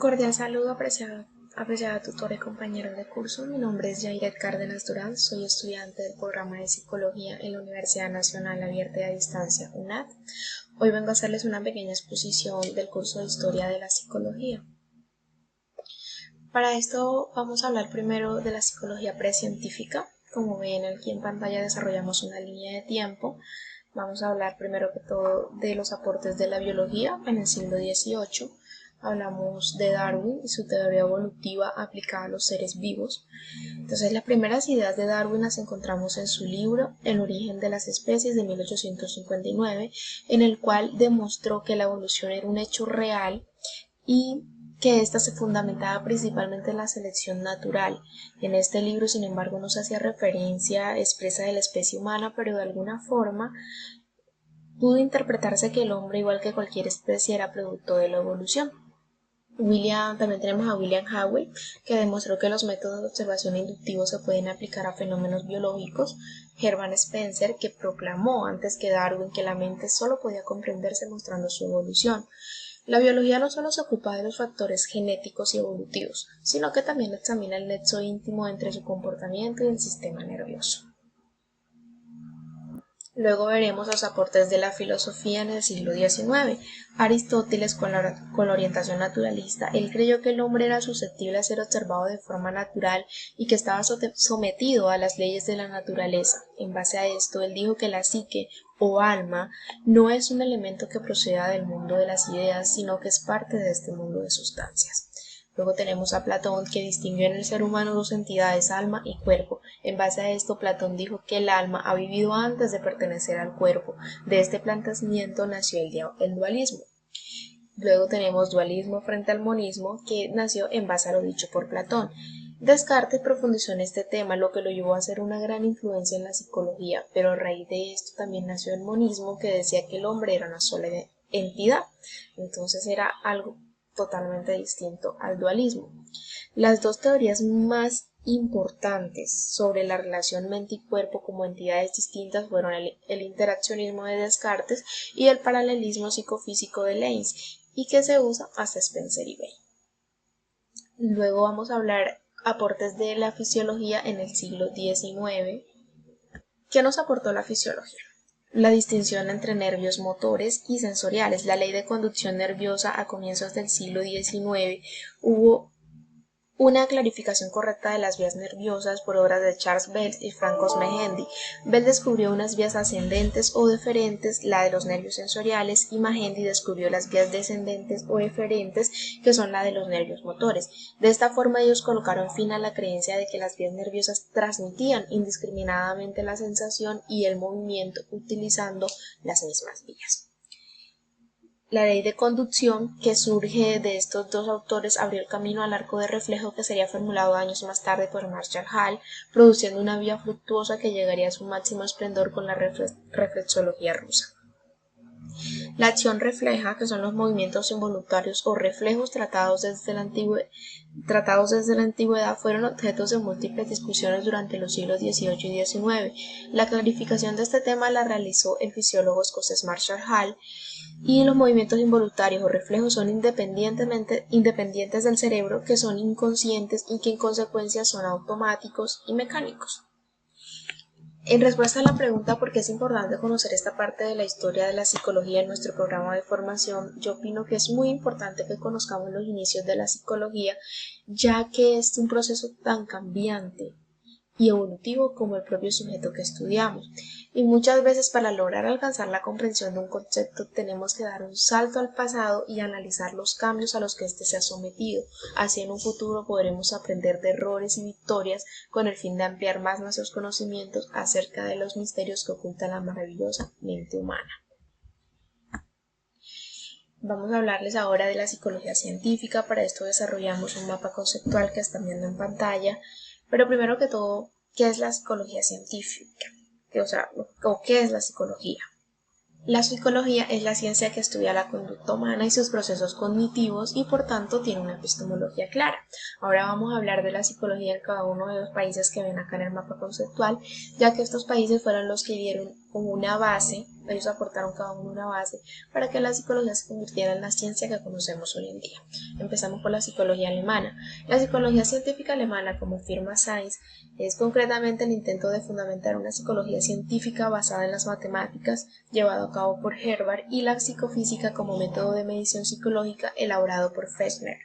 Cordial saludo, apreciada tutora y compañero de curso. Mi nombre es Yairet Cárdenas Durán, soy estudiante del programa de Psicología en la Universidad Nacional Abierta y a Distancia, UNAD. Hoy vengo a hacerles una pequeña exposición del curso de Historia de la Psicología. Para esto vamos a hablar primero de la psicología precientífica. Como ven aquí en pantalla desarrollamos una línea de tiempo. Vamos a hablar primero que todo de los aportes de la biología en el siglo XVIII. Hablamos de Darwin y su teoría evolutiva aplicada a los seres vivos. Entonces, las primeras ideas de Darwin las encontramos en su libro El origen de las especies de 1859, en el cual demostró que la evolución era un hecho real y que ésta se fundamentaba principalmente en la selección natural. En este libro, sin embargo, no se hacía referencia expresa de la especie humana, pero de alguna forma pudo interpretarse que el hombre, igual que cualquier especie, era producto de la evolución. También tenemos a William Howey, que demostró que los métodos de observación inductivos se pueden aplicar a fenómenos biológicos. Hermann Spencer, que proclamó antes que Darwin que la mente solo podía comprenderse mostrando su evolución. La biología no solo se ocupa de los factores genéticos y evolutivos, sino que también examina el nexo íntimo entre su comportamiento y el sistema nervioso. Luego veremos los aportes de la filosofía en el siglo XIX. Aristóteles, con la orientación naturalista, él creyó que el hombre era susceptible a ser observado de forma natural y que estaba sometido a las leyes de la naturaleza. En base a esto, él dijo que la psique o alma no es un elemento que proceda del mundo de las ideas, sino que es parte de este mundo de sustancias. Luego tenemos a Platón, que distinguió en el ser humano dos entidades, alma y cuerpo. En base a esto, Platón dijo que el alma ha vivido antes de pertenecer al cuerpo. De este planteamiento nació el dualismo. Luego tenemos dualismo frente al monismo, que nació en base a lo dicho por Platón. Descartes profundizó en este tema, lo que lo llevó a hacer una gran influencia en la psicología, pero a raíz de esto también nació el monismo, que decía que el hombre era una sola entidad. Entonces era algo totalmente distinto al dualismo. Las dos teorías más importantes sobre la relación mente y cuerpo como entidades distintas fueron el interaccionismo de Descartes y el paralelismo psicofísico de Leibniz, y que se usa hasta Spencer y Bay. Luego vamos a hablar aportes de la fisiología en el siglo XIX. ¿Qué nos aportó la fisiología? La distinción entre nervios motores y sensoriales. La ley de conducción nerviosa a comienzos del siglo XIX hubo una clarificación correcta de las vías nerviosas por obras de Charles Bell y Francois Mehendi. Bell descubrió unas vías ascendentes o deferentes, la de los nervios sensoriales, y Mehendi descubrió las vías descendentes o eferentes, que son la de los nervios motores. De esta forma ellos colocaron fin a la creencia de que las vías nerviosas transmitían indiscriminadamente la sensación y el movimiento utilizando las mismas vías. La ley de conducción, que surge de estos dos autores, abrió el camino al arco de reflejo, que sería formulado años más tarde por Marshall Hall, produciendo una vía fructuosa que llegaría a su máximo esplendor con la reflexología rusa. La acción refleja, que son los movimientos involuntarios o reflejos tratados desde la antigüedad, fueron objetos de múltiples discusiones durante los siglos XVIII y XIX. La clarificación de este tema la realizó el fisiólogo escocés Marshall Hall, y los movimientos involuntarios o reflejos son independientes del cerebro, que son inconscientes y que en consecuencia son automáticos y mecánicos. En respuesta a la pregunta por qué es importante conocer esta parte de la historia de la psicología en nuestro programa de formación, yo opino que es muy importante que conozcamos los inicios de la psicología, ya que es un proceso tan cambiante y evolutivo como el propio sujeto que estudiamos. Y muchas veces, para lograr alcanzar la comprensión de un concepto, tenemos que dar un salto al pasado y analizar los cambios a los que éste se ha sometido. Así en un futuro podremos aprender de errores y victorias con el fin de ampliar más nuestros conocimientos acerca de los misterios que oculta la maravillosa mente humana. Vamos a hablarles ahora de la psicología científica. Para esto desarrollamos un mapa conceptual que están viendo en pantalla. Pero primero que todo, ¿qué es la psicología científica? ¿Qué es la psicología? La psicología es la ciencia que estudia la conducta humana y sus procesos cognitivos y por tanto tiene una epistemología clara. Ahora vamos a hablar de la psicología en cada uno de los países que ven acá en el mapa conceptual, ya que estos países fueron los que dieron como una base, ellos aportaron cada uno una base para que la psicología se convirtiera en la ciencia que conocemos hoy en día. Empezamos por la psicología alemana. La psicología científica alemana, como afirma Sainz, es concretamente el intento de fundamentar una psicología científica basada en las matemáticas, llevado a cabo por Herbart, y la psicofísica como método de medición psicológica elaborado por Fechner.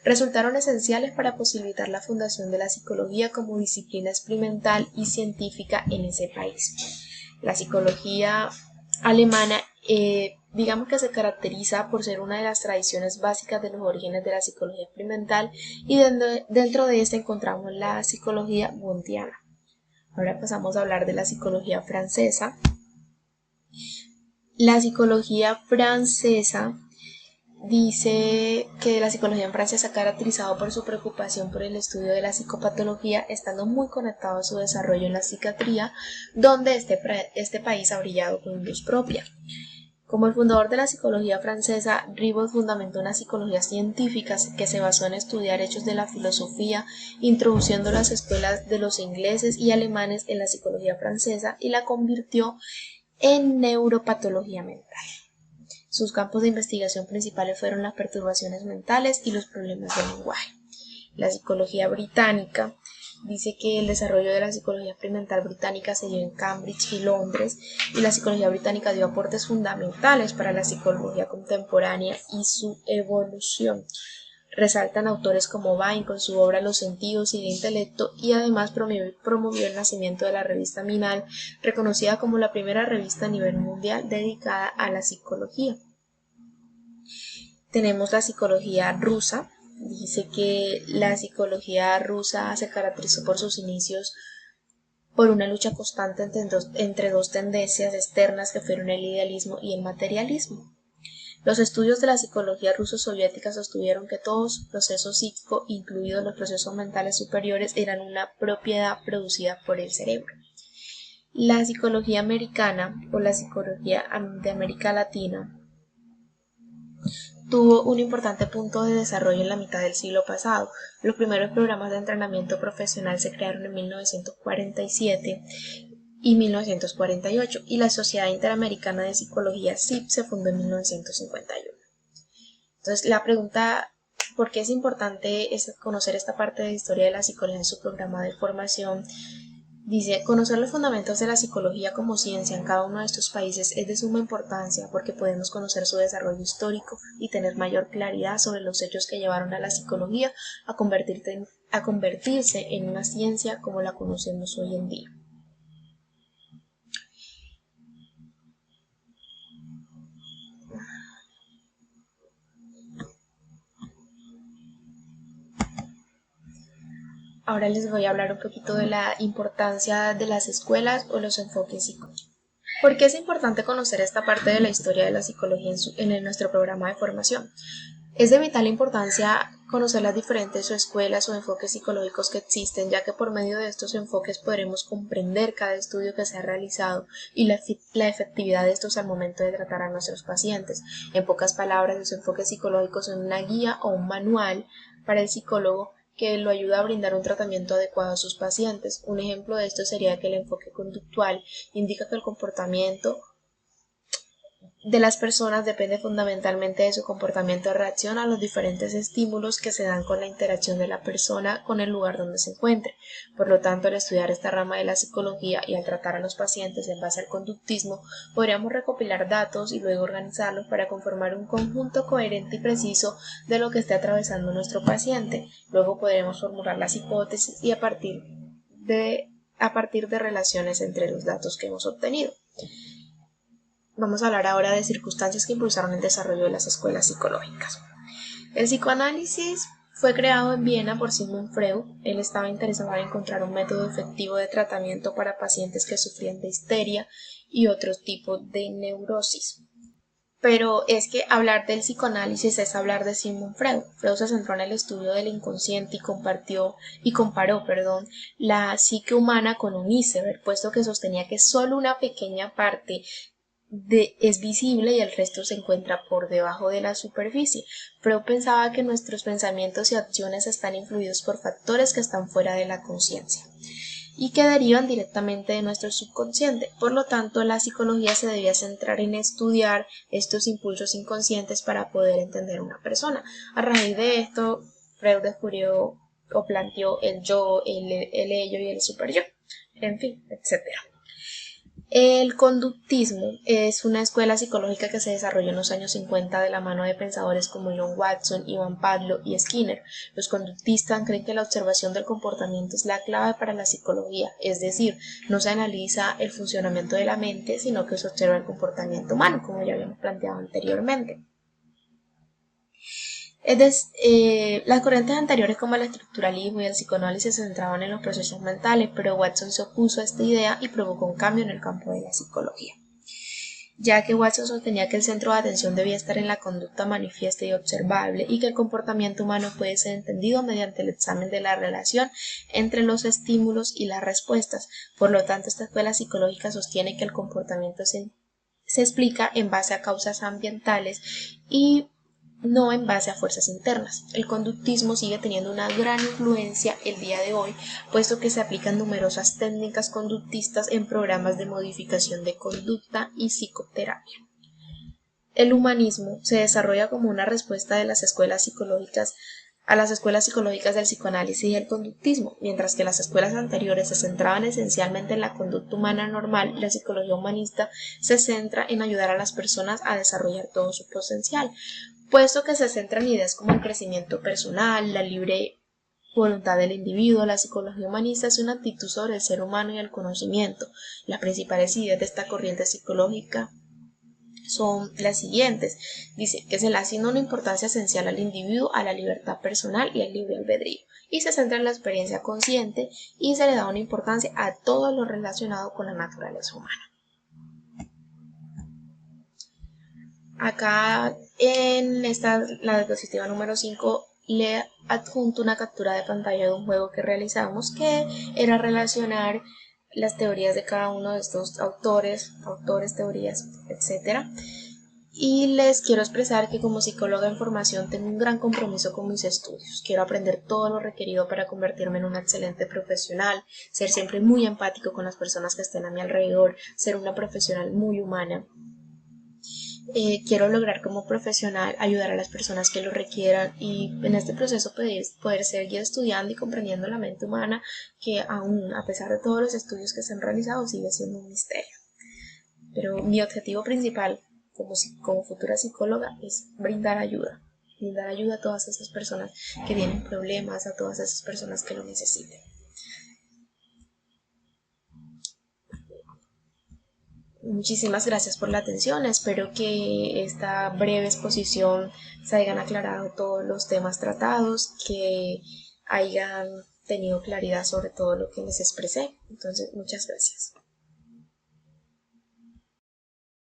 Resultaron esenciales para posibilitar la fundación de la psicología como disciplina experimental y científica en ese país. La psicología alemana, digamos que se caracteriza por ser una de las tradiciones básicas de los orígenes de la psicología experimental, y dentro de esta encontramos la psicología wundiana. Ahora pasamos a hablar de la psicología francesa. La psicología francesa dice que la psicología en Francia se ha caracterizado por su preocupación por el estudio de la psicopatología, estando muy conectado a su desarrollo en la psiquiatría, donde este país ha brillado con luz propia. Como el fundador de la psicología francesa, Ribot fundamentó una psicología científica que se basó en estudiar hechos de la filosofía, introduciendo las escuelas de los ingleses y alemanes en la psicología francesa, y la convirtió en neuropatología mental. Sus campos de investigación principales fueron las perturbaciones mentales y los problemas del lenguaje. La psicología británica dice que el desarrollo de la psicología experimental británica se dio en Cambridge y Londres, y la psicología británica dio aportes fundamentales para la psicología contemporánea y su evolución. Resaltan autores como Bain con su obra Los sentidos y el intelecto, y además promovió el nacimiento de la revista Minal, reconocida como la primera revista a nivel mundial dedicada a la psicología. Tenemos la psicología rusa. Dice que la psicología rusa se caracterizó por sus inicios por una lucha constante entre dos tendencias externas que fueron el idealismo y el materialismo. Los estudios de la psicología ruso-soviética sostuvieron que todos procesos psíquicos, incluidos los procesos mentales superiores, eran una propiedad producida por el cerebro. La psicología americana, o la psicología de América Latina, tuvo un importante punto de desarrollo en la mitad del siglo pasado. Los primeros programas de entrenamiento profesional se crearon en 1947 y 1948, y la Sociedad Interamericana de Psicología SIP se fundó en 1951. Entonces, la pregunta, ¿por qué es importante conocer esta parte de la historia de la psicología en su programa de formación? Dice, conocer los fundamentos de la psicología como ciencia en cada uno de estos países es de suma importancia, porque podemos conocer su desarrollo histórico y tener mayor claridad sobre los hechos que llevaron a la psicología a convertirse en una ciencia como la conocemos hoy en día. Ahora les voy a hablar un poquito de la importancia de las escuelas o los enfoques psicológicos. ¿Por qué es importante conocer esta parte de la historia de la psicología en nuestro programa de formación? Es de vital importancia conocer las diferentes escuelas o enfoques psicológicos que existen, ya que por medio de estos enfoques podremos comprender cada estudio que se ha realizado y la efectividad de estos al momento de tratar a nuestros pacientes. En pocas palabras, los enfoques psicológicos son una guía o un manual para el psicólogo que lo ayuda a brindar un tratamiento adecuado a sus pacientes. Un ejemplo de esto sería que el enfoque conductual indica que el comportamiento de las personas depende fundamentalmente de su comportamiento de reacción a los diferentes estímulos que se dan con la interacción de la persona con el lugar donde se encuentre. Por lo tanto, al estudiar esta rama de la psicología y al tratar a los pacientes en base al conductismo, podríamos recopilar datos y luego organizarlos para conformar un conjunto coherente y preciso de lo que esté atravesando nuestro paciente. Luego podremos formular las hipótesis y a partir de relaciones entre los datos que hemos obtenido. Vamos a hablar ahora de circunstancias que impulsaron el desarrollo de las escuelas psicológicas. El psicoanálisis fue creado en Viena por Sigmund Freud. Él estaba interesado en encontrar un método efectivo de tratamiento para pacientes que sufrían de histeria y otros tipos de neurosis. Pero es que hablar del psicoanálisis es hablar de Sigmund Freud. Freud se centró en el estudio del inconsciente y comparó la psique humana con un iceberg, puesto que sostenía que solo una pequeña parte es visible y el resto se encuentra por debajo de la superficie. Freud pensaba que nuestros pensamientos y acciones están influidos por factores que están fuera de la conciencia. y que derivan directamente de nuestro subconsciente. Por lo tanto, la psicología se debía centrar en estudiar estos impulsos inconscientes para poder entender a una persona. A raíz de esto, Freud descubrió o planteó el yo, el ello y el superyo, en fin, etc. El conductismo es una escuela psicológica que se desarrolló en los años 50 de la mano de pensadores como John Watson, Ivan Pavlov y Skinner. Los conductistas creen que la observación del comportamiento es la clave para la psicología, es decir, no se analiza el funcionamiento de la mente, sino que se observa el comportamiento humano, como ya habíamos planteado anteriormente. Las corrientes anteriores como el estructuralismo y el psicoanálisis se centraban en los procesos mentales, pero Watson se opuso a esta idea y provocó un cambio en el campo de la psicología, ya que Watson sostenía que el centro de atención debía estar en la conducta manifiesta y observable y que el comportamiento humano puede ser entendido mediante el examen de la relación entre los estímulos y las respuestas. Por lo tanto, esta escuela psicológica sostiene que el comportamiento se explica en base a causas ambientales y no en base a fuerzas internas. El conductismo sigue teniendo una gran influencia el día de hoy, puesto que se aplican numerosas técnicas conductistas en programas de modificación de conducta y psicoterapia. El humanismo se desarrolla como una respuesta de las escuelas psicológicas a las escuelas psicológicas del psicoanálisis y el conductismo, mientras que las escuelas anteriores se centraban esencialmente en la conducta humana normal, la psicología humanista se centra en ayudar a las personas a desarrollar todo su potencial, puesto que se centra en ideas como el crecimiento personal, la libre voluntad del individuo. La psicología humanista es una actitud sobre el ser humano y el conocimiento. Las principales ideas de esta corriente psicológica son las siguientes. Dice que se le asigna una importancia esencial al individuo, a la libertad personal y al libre albedrío, y se centra en la experiencia consciente y se le da una importancia a todo lo relacionado con la naturaleza humana. Acá en la diapositiva número 5 le adjunto una captura de pantalla de un juego que realizamos, que era relacionar las teorías de cada uno de estos autores, teorías, etc. Y les quiero expresar que como psicóloga en formación tengo un gran compromiso con mis estudios. Quiero aprender todo lo requerido para convertirme en una excelente profesional, ser siempre muy empático con las personas que estén a mi alrededor, ser una profesional muy humana. Quiero lograr como profesional ayudar a las personas que lo requieran y en este proceso poder seguir estudiando y comprendiendo la mente humana, que aún a pesar de todos los estudios que se han realizado sigue siendo un misterio. Pero mi objetivo principal como futura psicóloga es brindar ayuda a todas esas personas que tienen problemas, a todas esas personas que lo necesiten. Muchísimas gracias por la atención. Espero que esta breve exposición se hayan aclarado todos los temas tratados, que hayan tenido claridad sobre todo lo que les expresé. Entonces, muchas gracias.